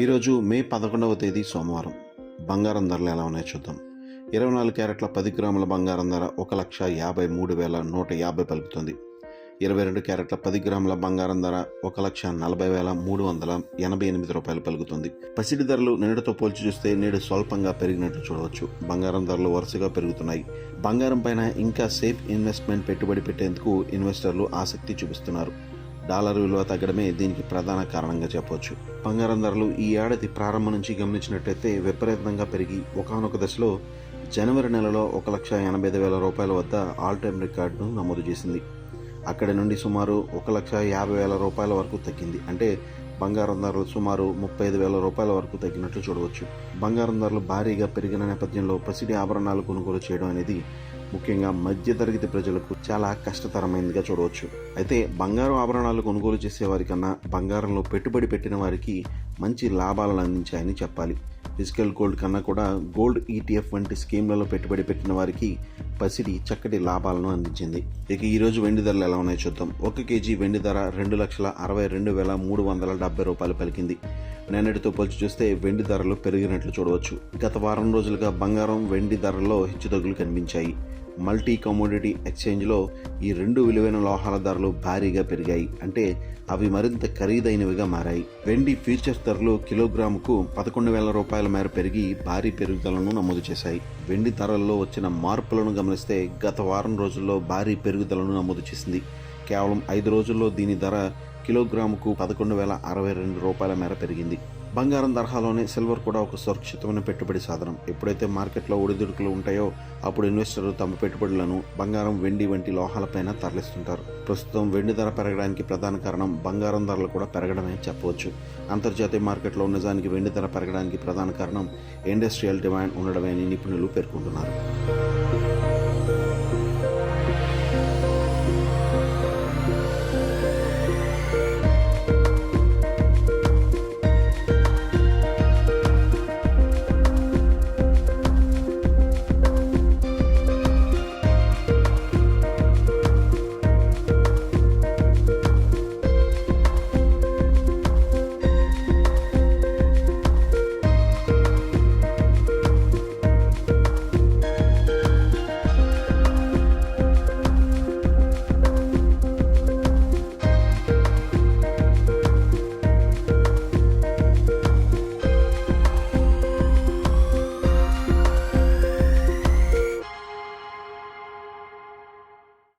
ఈరోజు మే 11వ తేదీ సోమవారం. బంగారం ధరలు ఎలా ఉన్నాయో చూద్దాం. 24 క్యారెట్ల 10 గ్రాముల బంగారం ధర 1,53,150 పలుకుతుంది. 22 క్యారెట్ల 10 గ్రాముల బంగారం ధర 1,40,388 రూపాయలు పలుకుతుంది. పసిడి ధరలు నిన్నటితో పోల్చి చూస్తే నేడు స్వల్పంగా పెరిగినట్లు చూడవచ్చు. బంగారం ధరలు వరుసగా పెరుగుతున్నాయి. బంగారం పైన ఇంకా సేఫ్ ఇన్వెస్ట్మెంట్ పెట్టుబడి పెట్టేందుకు ఇన్వెస్టర్లు ఆసక్తి చూపిస్తున్నారు. డాలర్ విలువ తగ్గడమే దీనికి ప్రధాన కారణంగా చెప్పవచ్చు. బంగారం ధరలు ఈ ఏడాది ప్రారంభం నుంచి గమనించినట్లయితే విపరీతంగా పెరిగి ఒకానొక దశలో జనవరి నెలలో 1,85,000 రూపాయల వద్ద ఆల్ టైమ్ రికార్డును నమోదు చేసింది. అక్కడి నుండి సుమారు 1,50,000 రూపాయల వరకు తగ్గింది. అంటే బంగారం ధరలు సుమారు 35,000 రూపాయల వరకు తగ్గినట్లు చూడవచ్చు. బంగారం ధరలు భారీగా పెరిగిన నేపథ్యంలో పసిడి ఆభరణాలు కొనుగోలు చేయడం అనేది ముఖ్యంగా మధ్యతరగతి ప్రజలకు చాలా కష్టతరమైనదిగా చూడవచ్చు. అయితే బంగారు ఆభరణాలు కొనుగోలు చేసే వారికన్నా బంగారంలో పెట్టుబడి పెట్టిన వారికి మంచి లాభాలను అందించాయని చెప్పాలి. ఫిజికల్ గోల్డ్ కన్నా కూడా గోల్డ్ ఈటీఎఫ్ వంటి స్కీమ్లలో పెట్టుబడి పెట్టిన వారికి పసిడి చక్కటి లాభాలను అందించింది. ఇక ఈరోజు వెండి ధరలు ఎలా ఉన్నాయో చూద్దాం. 1 కేజీ వెండి ధర 2,62,370 రూపాయలు పలికింది. నిన్నటితో పోల్చి చూస్తే వెండి ధరలు పెరిగినట్లు చూడవచ్చు. గత వారం రోజులుగా బంగారం వెండి ధరల్లో హెచ్చుతగ్గులు కనిపించాయి. మల్టీ కమోడిటీ ఎక్స్చేంజ్లో ఈ రెండు విలువైన లోహాల ధరలు భారీగా పెరిగాయి. అంటే అవి మరింత ఖరీదైనవిగా మారాయి. వెండి ఫ్యూచర్స్ ధరలు కిలోగ్రాముకు 11,000 రూపాయల మేర పెరిగి భారీ పెరుగుదలను నమోదు చేశాయి. వెండి ధరల్లో వచ్చిన మార్పులను గమనిస్తే గత వారం రోజుల్లో భారీ పెరుగుదలను నమోదు చేసింది. కేవలం 5 రోజుల్లో దీని ధర కిలోగ్రాముకు 11,062 రూపాయల మేర పెరిగింది. బంగారం తరహాలోనే సిల్వర్ కూడా ఒక సురక్షితమైన పెట్టుబడి సాధనం. ఎప్పుడైతే మార్కెట్లో ఒడిదుడుకులు ఉంటాయో అప్పుడు ఇన్వెస్టర్లు తమ పెట్టుబడులను బంగారం, వెండి వంటి లోహాలపైన తరలిస్తుంటారు. ప్రస్తుతం వెండి ధర పెరగడానికి ప్రధాన కారణం బంగారం ధరలు కూడా పెరగడమే చెప్పవచ్చు. అంతర్జాతీయ మార్కెట్లో నిజానికి వెండి ధర పెరగడానికి ప్రధాన కారణం ఇండస్ట్రియల్ డిమాండ్ ఉండడమే అని నిపుణులు పేర్కొంటున్నారు.